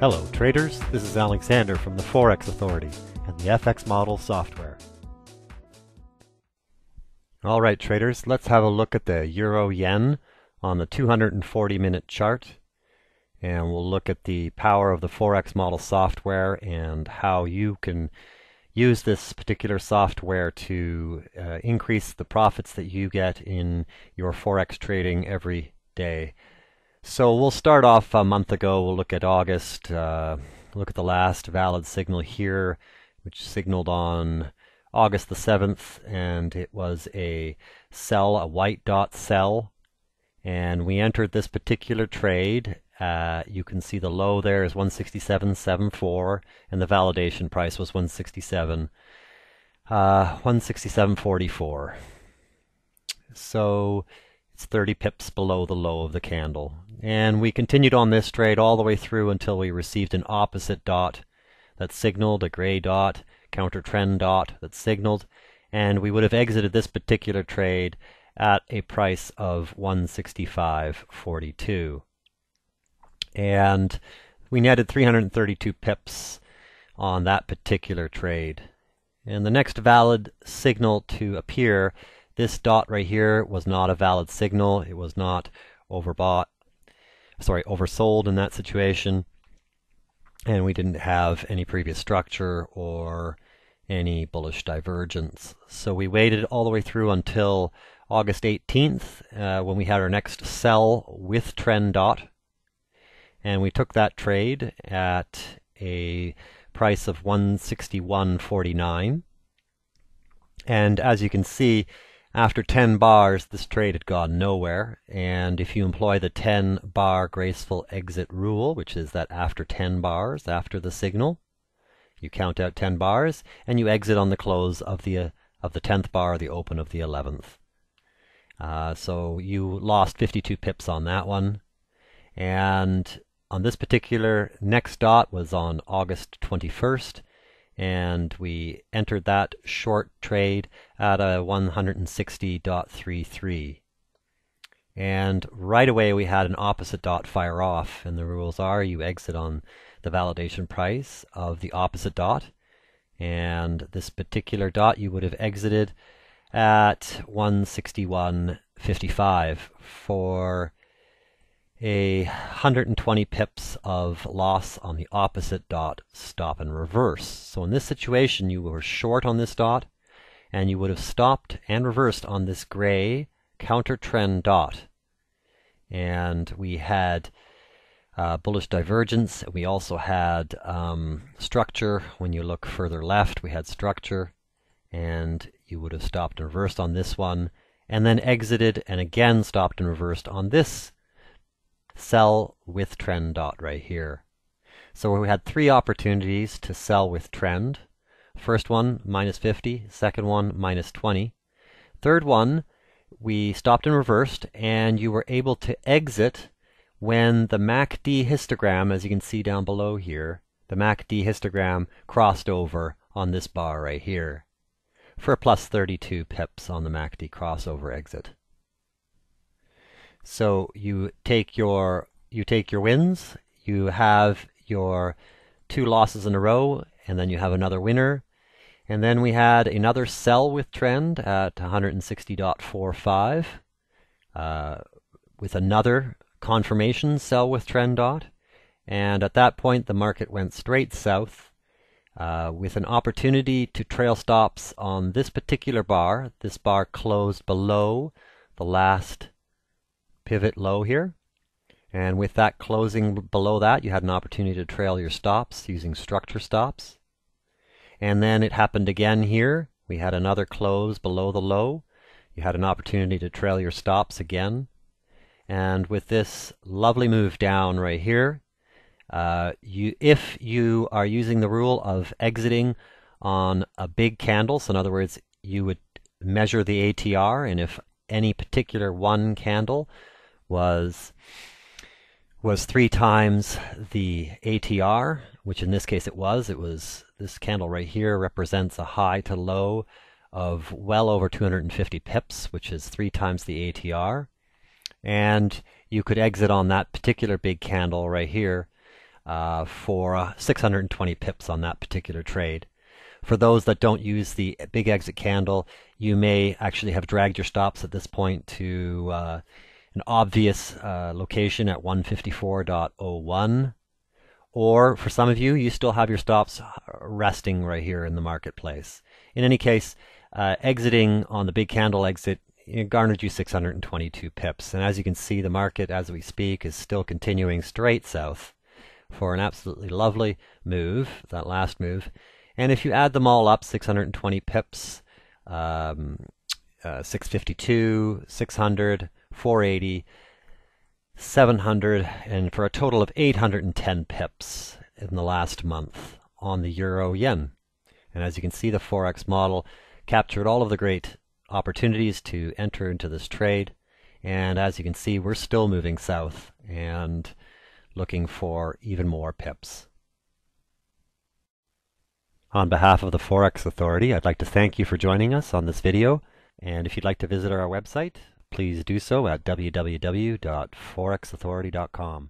Hello traders, this is Alexander from the Forex Authority and the FX Model software. Alright traders, let's have a look at the Euro-Yen on the 240-minute chart. And we'll look at the power of the Forex Model software and how you can use this particular software to increase the profits that you get in your Forex trading every day. So we'll start off a month ago. We'll look at August, look at the last valid signal here, which signaled on August the 7th, and it was a sell, a white dot sell. And we entered this particular trade. You can see the low there is 167.74, and the validation price was 167.44. So it's 30 pips below the low of the candle. And we continued on this trade all the way through until we received an opposite dot that signaled, a gray dot, counter trend dot that signaled, and we would have exited this particular trade at a price of 165.42. And we netted 332 pips on that particular trade. And the next valid signal to appear, this dot right here, was not a valid signal. It was not oversold in that situation. And we didn't have any previous structure or any bullish divergence. So we waited all the way through until August 18th when we had our next sell with trend dot. And we took that trade at a price of 161.49. And as you can see, after 10 bars, this trade had gone nowhere. And if you employ the 10 bar graceful exit rule, which is that after 10 bars, after the signal, you count out 10 bars and you exit on the close of the 10th bar, the open of the 11th. So you lost 52 pips on that one. And on this particular next dot was on August 21st. And we entered that short trade at a 160.33. And right away we had an opposite dot fire off, and the rules are you exit on the validation price of the opposite dot, and this particular dot you would have exited at 161.55 for a 120 pips of loss on the opposite dot stop and reverse. So in this situation you were short on this dot, and you would have stopped and reversed on this gray counter trend dot. And we had bullish divergence. We also had structure. When you look further left, we had structure, and you would have stopped and reversed on this one, and then exited and again stopped and reversed on this sell with trend dot right here. So we had three opportunities to sell with trend. First one, minus 50. Second one, minus 20. Third one, we stopped and reversed, and you were able to exit when the MACD histogram, as you can see down below here, the MACD histogram crossed over on this bar right here for a plus 32 pips on the MACD crossover exit. So you take your wins, you have your two losses in a row, and then you have another winner. And then we had another sell with trend at 160.45 with another confirmation sell with trend dot. And at that point the market went straight south with an opportunity to trail stops on this particular bar. This bar closed below the last pivot low here, and with that closing below that, you had an opportunity to trail your stops using structure stops. And then it happened again here. We had another close below the low. You had an opportunity to trail your stops again. And with this lovely move down right here, if you are using the rule of exiting on a big candle, so in other words, you would measure the ATR, and if any particular one candle was 3 times the ATR, which in this case it was this candle right here represents a high to low of well over 250 pips, which is 3 times the ATR. And you could exit on that particular big candle right here for 620 pips on that particular trade. For those that don't use the big exit candle, you may actually have dragged your stops at this point to an obvious location at 154.01. Or for some of you, you still have your stops resting right here in the marketplace. In any case, exiting on the big candle exit, it garnered you 622 pips. And as you can see, the market, as we speak, is still continuing straight south for an absolutely lovely move, that last move. And if you add them all up, 620 pips, 652, 600, 480, 700, and for a total of 810 pips in the last month on the euro yen. And as you can see, the Forex model captured all of the great opportunities to enter into this trade. And as you can see, we're still moving south and looking for even more pips. On behalf of the Forex Authority, I'd like to thank you for joining us on this video. And if you'd like to visit our website, please do so at www.forexauthority.com.